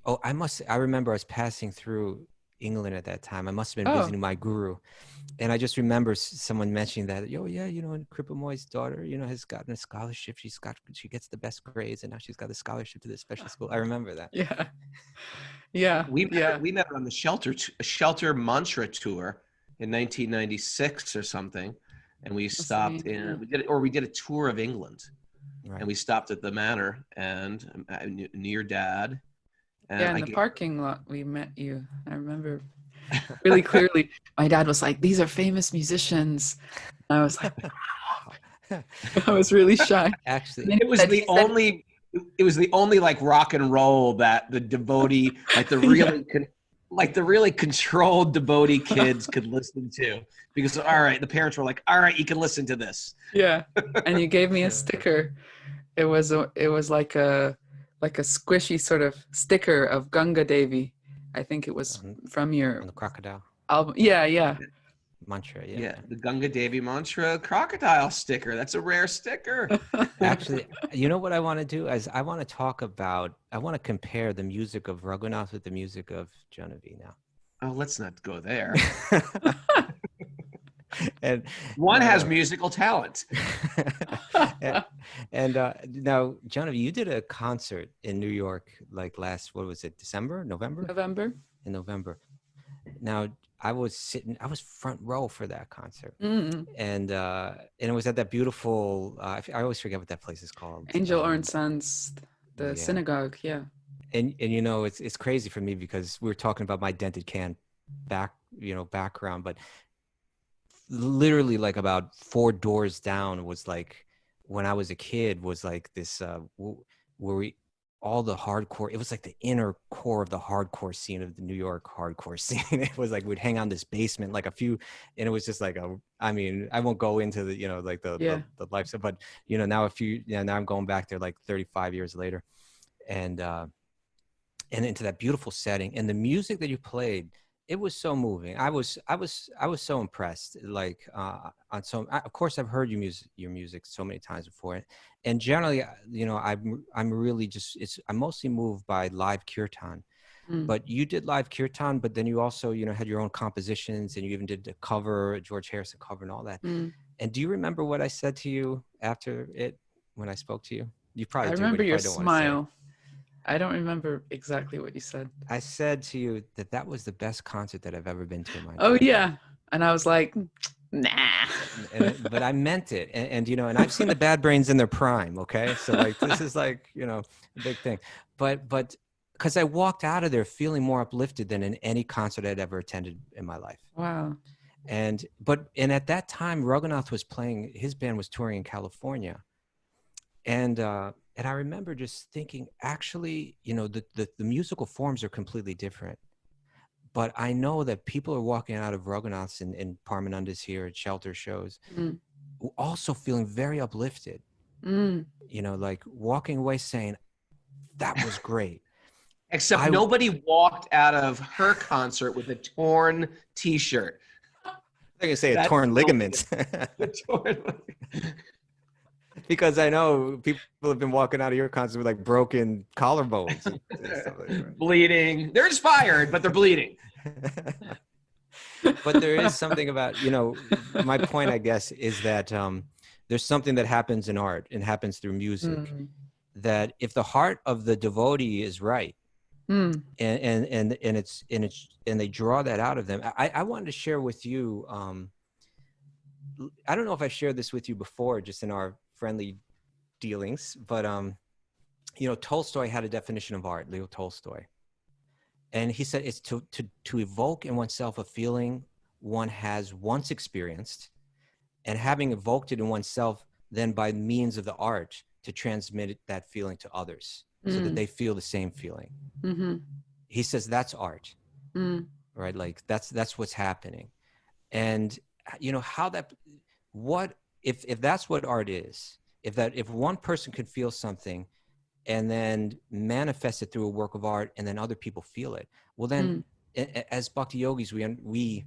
remember I was passing through England at that time. I must have been visiting my guru. And I just remember someone mentioning that, and Kripa Moy's daughter, has gotten a scholarship. She gets the best grades, and now she's got a scholarship to this special school. I remember that. Yeah. We met her on the shelter mantra tour in 1996 or something. And we stopped we did a tour of England. Right. And we stopped at the Manor, and I knew your dad. And Yeah, in the parking lot we met you. I remember really clearly. My dad was like, "These are famous musicians." And I was like, I was really shy. Actually, it was the only. It was the only like rock and roll that the devotee, like the really, like the really controlled devotee kids could listen to, because all right, the parents were like, all right, you can listen to this. Yeah, and you gave me a sticker. It was like a squishy sort of sticker of Ganga Devi. I think it was from your on the crocodile album. Yeah. mantra. Yeah, the Ganga Devi mantra crocodile sticker. That's a rare sticker. Actually, you know what I want to do is I want to compare the music of Raghunath with the music of Jahnavi now. Oh, let's not go there. And one has musical talent. and now, Jahnavi, you did a concert in New York like last, what was it, November? In November. Now, I was front row for that concert. And it was at that beautiful, I always forget what that place is called. Angel Orange Sons, the synagogue, yeah. And you know, it's crazy for me because we were talking about my dented can background, but literally like about 4 doors down was like, when I was a kid, was like this where all the hardcore, it was like the inner core of the hardcore scene of the New York hardcore scene. It was like we'd hang on this basement, like a few, and it was just like I mean, I won't go into the, like the life, but now now I'm going back there like 35 years later, and into that beautiful setting, and the music that you played, it was so moving. I was so impressed. Like of course I've heard your music so many times before, and generally, I'm really I'm mostly moved by live kirtan. But you did live kirtan, but then you also had your own compositions, and you even did a George Harrison cover, and all that. And do you remember what I said to you after it when I spoke to you? You probably I do. remember But your if I don't want to say it. smile. I don't remember exactly what you said. I said to you that was the best concert that I've ever been to in my life. Oh yeah, and I was like, nah. But I meant it, and I've seen the Bad Brains in their prime. Okay, so like this is like a big thing, but because I walked out of there feeling more uplifted than in any concert I'd ever attended in my life. Wow. And at that time, Raghunath was playing. His band was touring in California, and I remember just thinking, actually, the musical forms are completely different. But I know that people are walking out of Raghunath's and Parmananda's here at shelter shows, also feeling very uplifted. Like walking away saying, that was great. Except nobody walked out of her concert with a torn T-shirt. I think I say a torn ligament. Because I know people have been walking out of your concert with like broken collarbones and stuff like that. Bleeding. They're inspired, but they're bleeding. But there is something about, my point, I guess, is that there's something that happens in art and happens through music, that if the heart of the devotee is right, and they draw that out of them. I wanted to share with you. I don't know if I shared this with you before, just in our friendly dealings, but Tolstoy had a definition of art, Leo Tolstoy, and he said it's to evoke in oneself a feeling one has once experienced, and having evoked it in oneself, then by means of the art to transmit that feeling to others, so that they feel the same feeling. He says that's art, right? Like that's what's happening. And if that's what art is, if one person could feel something and then manifest it through a work of art, and then other people feel it, well then as Bhakti-yogis, we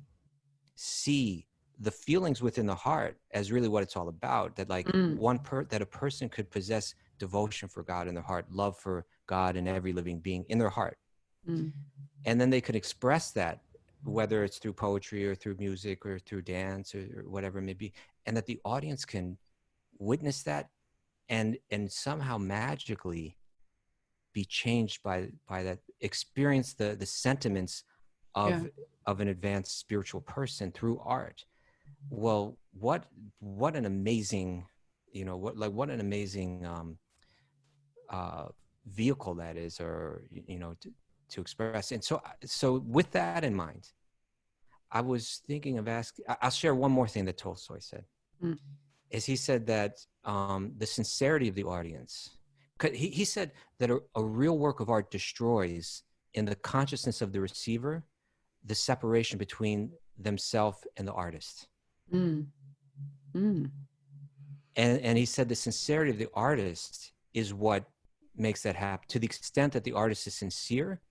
see the feelings within the heart as really what it's all about, that like that a person could possess devotion for God in their heart, love for God and every living being in their heart, and then they could express that, whether it's through poetry or through music or through dance or whatever it may be, and that the audience can witness that and somehow magically be changed by that, experience the sentiments of an advanced spiritual person through art. Well, what an amazing, what an amazing vehicle that is, or to express. And so with that in mind, I was thinking of asking, I'll share one more thing that Tolstoy said. Mm. Is he said that the sincerity of the audience, he said that a real work of art destroys in the consciousness of the receiver the separation between themselves and the artist. Mm. Mm. And he said the sincerity of the artist is what makes that happen. To the extent that the artist is sincere,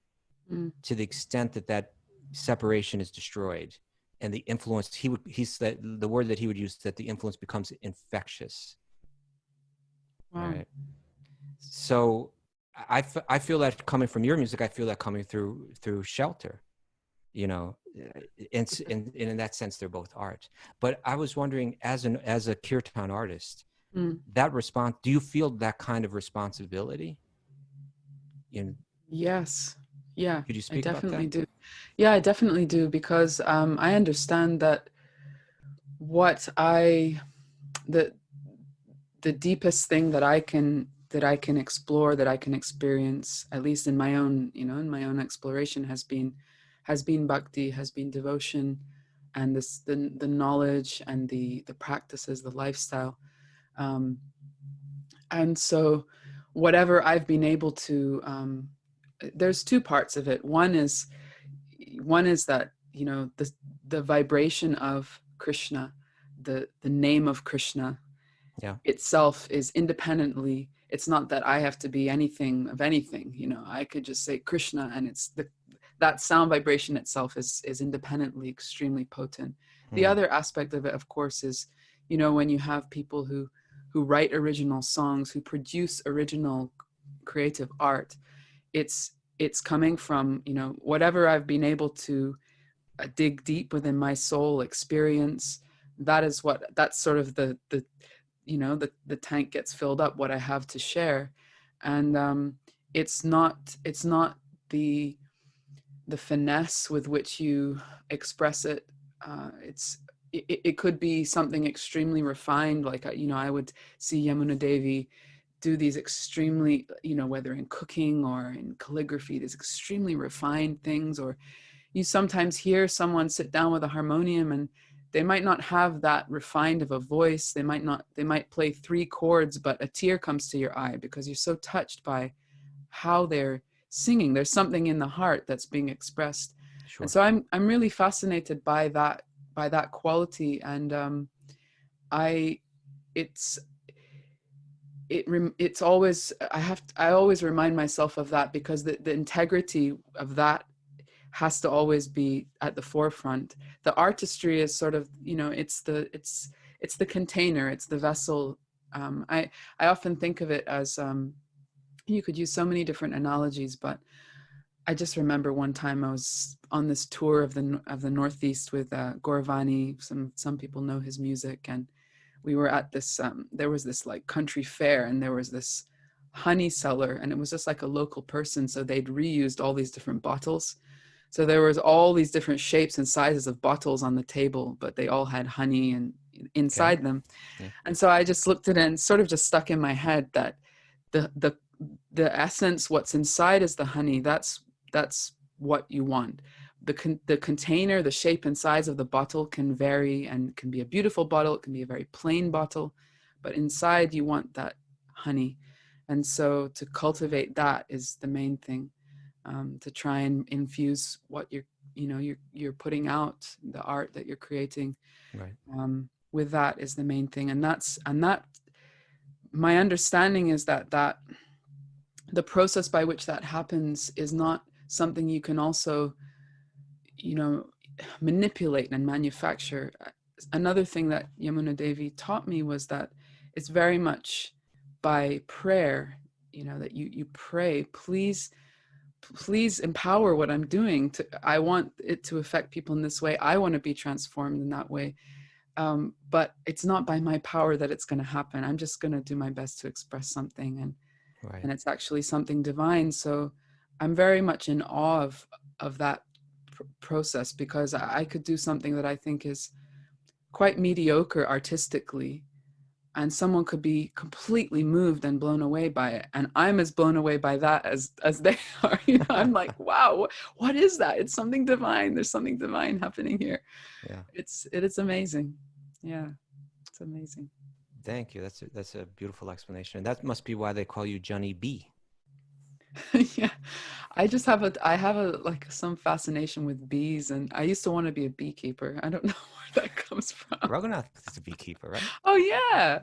to the extent that that separation is destroyed, and the influence, he said the word that he would use, that the influence becomes infectious. Wow. Right. So I feel that coming from your music, I feel that coming through Shelter, you know, and in that sense, they're both art. But I was wondering, as a kirtan artist, that response, do you feel that kind of responsibility? Yes. Yeah. Could you speak I about definitely that? do. Yeah, I definitely do, because I understand that the deepest thing that I can explore, that I can experience, at least in my own, in my own exploration, has been bhakti, has been devotion, and the knowledge and the practices, the lifestyle. And so whatever I've been able to, there's two parts of it. One is that, the vibration of Krishna, the name of Krishna, itself is independently, it's not that I have to be anything of anything, I could just say Krishna, and it's that sound vibration itself is independently extremely potent. The other aspect of it, of course, is, when you have people who write original songs, who produce original creative art, it's coming from, whatever I've been able to dig deep within my soul, experience. That's sort of the tank gets filled up, what I have to share. And it's not the finesse with which you express it. It could be something extremely refined, like, I would see Yamuna Devi do these extremely, whether in cooking or in calligraphy, these extremely refined things. Or you sometimes hear someone sit down with a harmonium and they might not have that refined of a voice. They might play 3 chords, but a tear comes to your eye because you're so touched by how they're singing. There's something in the heart that's being expressed. Sure. And so I'm really fascinated by that quality. And it's always, I always remind myself of that, because the integrity of that has to always be at the forefront. The artistry is sort of, it's the container, it's the vessel. I often think of it as, you could use so many different analogies, but I just remember one time I was on this tour of the Northeast with Gauravani. Some people know his music, and we were at this, there was this like country fair, and there was this honey seller, and it was just like a local person. So they'd reused all these different bottles. So there was all these different shapes and sizes of bottles on the table, but they all had honey and inside them. Yeah. And so I just looked at it and sort of just stuck in my head that the essence, what's inside is the honey. That's what you want. The container, the shape and size of the bottle can vary, and can be a beautiful bottle. It can be a very plain bottle, but inside you want that honey. And so to cultivate that is the main thing. To try and infuse what you're putting out, the art that you're creating, right. With that is the main thing. And that my understanding is that the process by which that happens is not something you can also, manipulate and manufacture. Another thing that Yamuna Devi taught me was that it's very much by prayer, that you pray, please empower what I'm doing. I want it to affect people in this way. I want to be transformed in that way. But it's not by my power that it's going to happen. I'm just going to do my best to express something, and it's actually something divine. So I'm very much in awe of that process, because I could do something that I think is quite mediocre artistically, someone could be completely moved and blown away by it, and I'm as blown away by that as they are. You know, I'm like, wow, what is that? It's something divine. There's something divine happening here. Yeah. It is amazing. Yeah, it's amazing. Thank you. That's a beautiful explanation. And that must be why they call you Johnny B. Yeah, I have like some fascination with bees, and I used to want to be a beekeeper. I don't know where that comes from. Raghunath is a beekeeper, right? Oh yeah.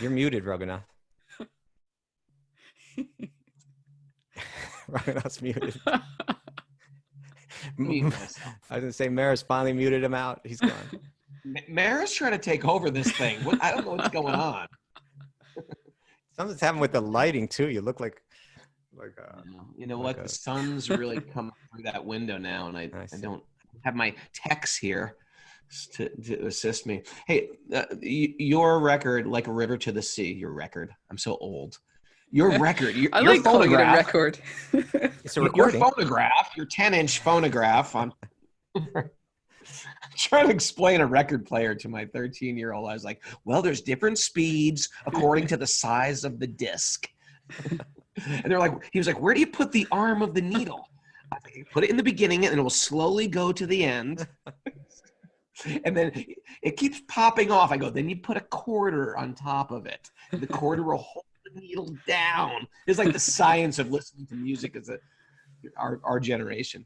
You're muted, Raghunath. Raghunath's muted. Mute myself. I was gonna say Maris finally muted him out. He's gone. Maris trying to take over this thing. I don't know what's going on. Something's happening with the lighting too. You look like you know what? The sun's really coming through that window now, and I don't have my techs here to assist me. Hey, your record, Like a River to the Sea. Your record. I'm so old. Your record. I like calling it a record. It's a recording. Your phonograph. Your 10-inch phonograph on. Trying to explain a record player to my 13-year-old. I was like, well, there's different speeds according to the size of the disc. And he was like, where do you put the arm of the needle? I think you put it in the beginning and it will slowly go to the end. And then it keeps popping off. I go, then you put a quarter on top of it. The quarter will hold the needle down. It's like the science of listening to music as our generation.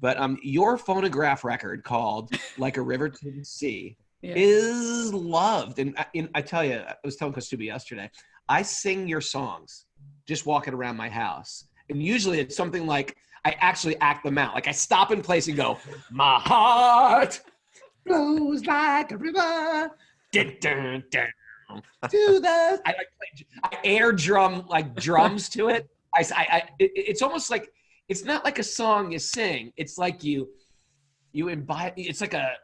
But your phonograph record called Like a River to the Sea is loved. And I tell you, I was telling Kaustubha yesterday, I sing your songs just walking around my house. And usually it's something like I actually act them out. Like I stop in place and go, my heart flows like a river. Dun, dun, dun, to the. I air drum like drums to it. It's almost like, it's not like a song you sing. It's like you imbibe. It's like a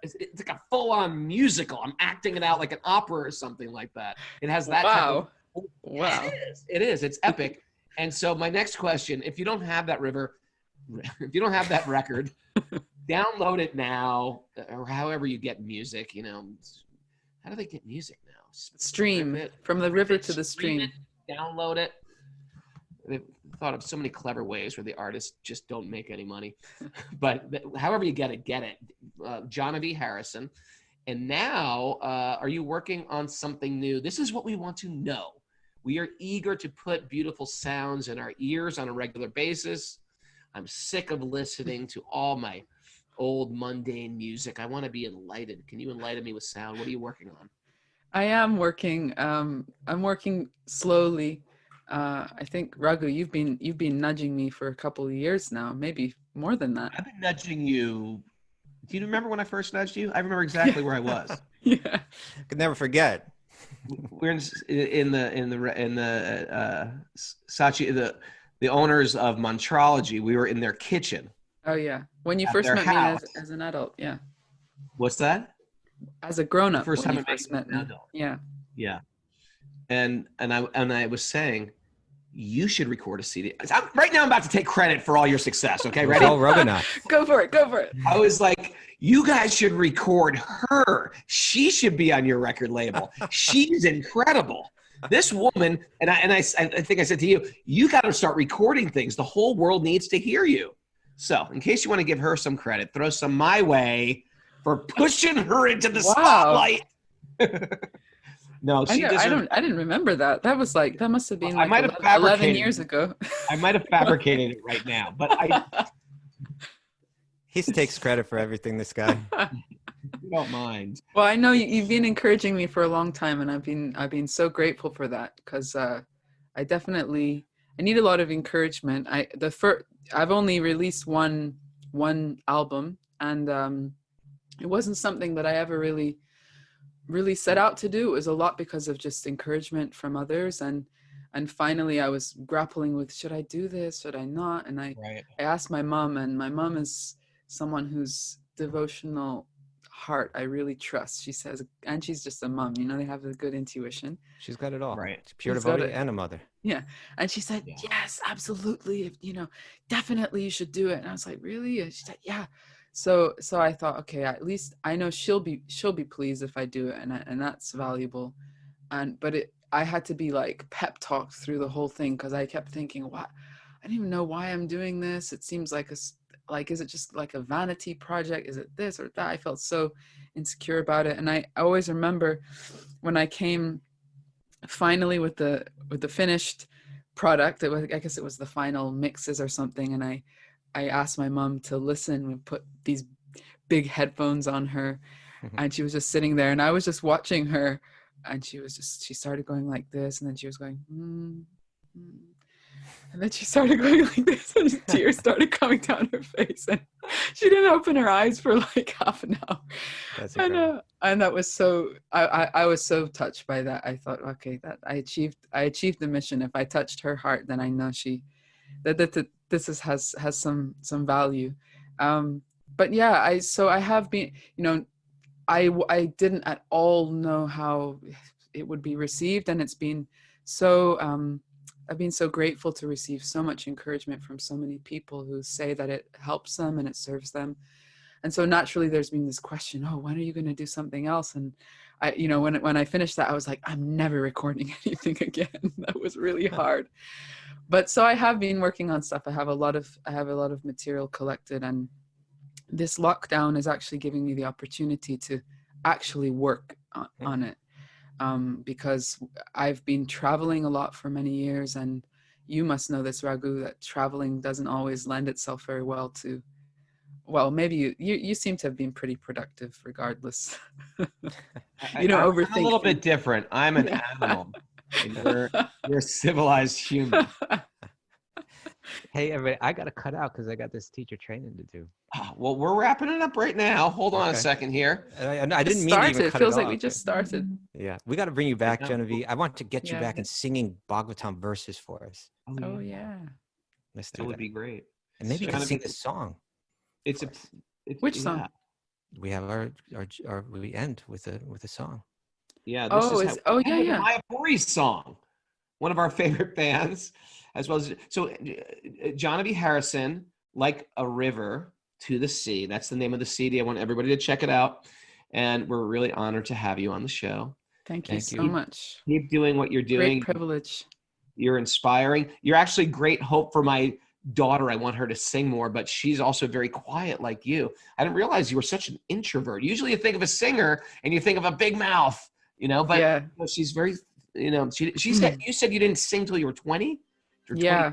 full-on musical. I'm acting it out like an opera or something like that. It has that. Wow. Wow. It is. It's epic. And so my next question: if you don't have that record, download it now, or however you get music. You know, how do they get music now? Stream it from the river to the stream. Download it. They've thought of so many clever ways where the artists just don't make any money. But however you get it, Jahnavi Harrison. And now, are you working on something new? This is what we want to know. We are eager to put beautiful sounds in our ears on a regular basis. I'm sick of listening to all my old mundane music. I want to be enlightened. Can you enlighten me with sound? What are you working on? I am working. I'm working slowly. I think Raghu, you've been nudging me for a couple of years now, maybe more than that. I've been nudging you. Do you remember when I first nudged you? I remember exactly where I was. Yeah, I could never forget. We're in the Sachi, the owners of Montrology. We were in their kitchen. Oh yeah, when you first met me as an adult. Yeah. What's that? As a grown up. First time you first met me. Adult. Yeah. Yeah. And I was saying, you should record a CD. Right now, I'm about to take credit for all your success. Okay, ready? Oh, Raghunath. Go for it. I was like, you guys should record her. She should be on your record label. She's incredible. This woman, and I think I said to you, you got to start recording things. The whole world needs to hear you. So, in case you want to give her some credit, throw some my way for pushing her into the spotlight. No, she I didn't remember that. That must have been like 11 years ago. I might have fabricated it right now, but he takes credit for everything, this guy. You don't mind. Well, I know you've been encouraging me for a long time, and I've been so grateful for that, because I need a lot of encouragement. I've only released one album, and it wasn't something that I ever really set out to do. It was a lot because of just encouragement from others, and finally I was grappling with, should I do this, should I not? And I asked my mom, and my mom is someone whose devotional heart I really trust. She says, and she's just a mom, they have a good intuition. She's got it all. Right. Pure devotee and a mother. Yeah. And she said, yes, absolutely. Definitely you should do it. And I was like, really? And she said, yeah. So I thought, okay, at least I know she'll be pleased if I do it, and that's valuable. But I had to be like pep talked through the whole thing, because I kept thinking, what? I don't even know why I'm doing this. It seems like is it just like a vanity project? Is it this or that? I felt so insecure about it. And I always remember when I came finally with the finished product, I guess it was the final mixes or something. And I asked my mom to listen and put these big headphones on her. And she was just sitting there, and I was just watching her, and she started going like this, and then she was going, and then she started going like this, and tears started coming down her face, and she didn't open her eyes for like half an hour. That's incredible. And that was so, I was so touched by that. I thought, okay, that I achieved the mission. If I touched her heart, then I know that this has some value. But yeah, I have been, I didn't at all know how it would be received, and it's been so I've been so grateful to receive so much encouragement from so many people who say that it helps them and it serves them. And so naturally there's been this question, oh, when are you going to do something else? And I, when I finished that, I was like, I'm never recording anything again. That was really hard. But so I have been working on stuff. I have a lot of material collected, and this lockdown is actually giving me the opportunity to actually work on it. Because I've been traveling a lot for many years, and you must know this, Raghu, that traveling doesn't always lend itself very well to, well, maybe you seem to have been pretty productive regardless. I'm a little bit different. I'm an animal. And you're a civilized human. Hey, everybody, I got to cut out because I got this teacher training to do. Well, we're wrapping it up right now. Hold on a second here. I didn't mean to even cut it feels like off. We just started. Yeah, we got to bring you back, Jahnavi. I want to get you back and singing Bhagavatam verses for us. Oh yeah. Let's do that. Would be great. And maybe you can sing this song. Which song? We have we end with a song. Yeah. Yeah. Mayapuri song. One of our favorite bands, as well as Jahnavi Harrison, Like a River to the Sea. That's the name of the CD. I want everybody to check it out, and we're really honored to have you on the show. Thank you so much. Keep doing what you're doing. Great privilege. You're inspiring. You're actually great hope for my daughter. I want her to sing more, but she's also very quiet like you. I didn't realize you were such an introvert. Usually you think of a singer and you think of a big mouth, but she's very, she's got, you said you didn't sing till you were 20? Yeah,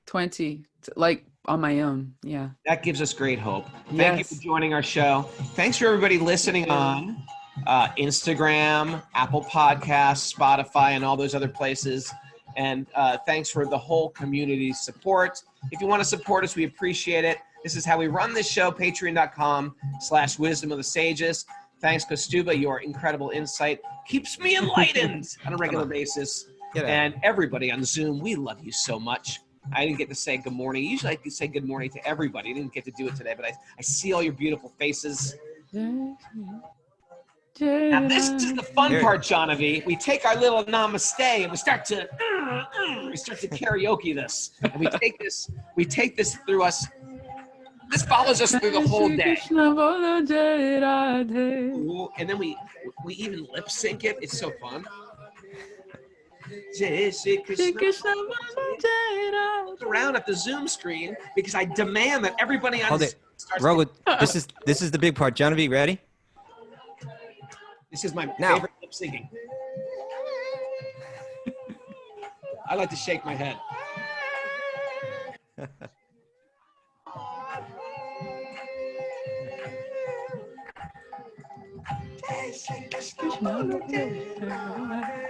20, like on my own. Yeah. That gives us great hope. Thank you for joining our show. Thanks for everybody listening on Instagram, Apple Podcasts, Spotify, and all those other places. And thanks for the whole community's support. If you want to support us, we appreciate it. This is how we run this show, patreon.com/wisdom of the sages. Thanks, Kaustubha. Your incredible insight keeps me enlightened on a regular basis. And everybody on Zoom, we love you so much. I didn't get to say good morning. Usually I can say good morning to everybody. I didn't get to do it today, but I see all your beautiful faces. Now, this is the fun part, Jahnavi. We take our little namaste and we start to karaoke this. And we take this through us. This follows us through the whole day. Ooh, and then we even lip sync it. It's so fun. Look around at the Zoom screen because I demand that everybody on this Raghu, this is the big part. Jahnavi, ready? This is my favorite lip syncing. I like to shake my head.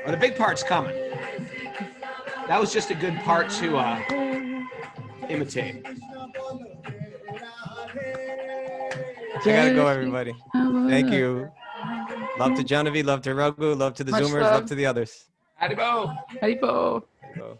Oh, the big part's coming. That was just a good part to imitate. I gotta go, everybody. Thank you. Love to Jahnavi, love to Raghu, love to the Zoomers, love to the others. Haribo. Haribo. Haribo.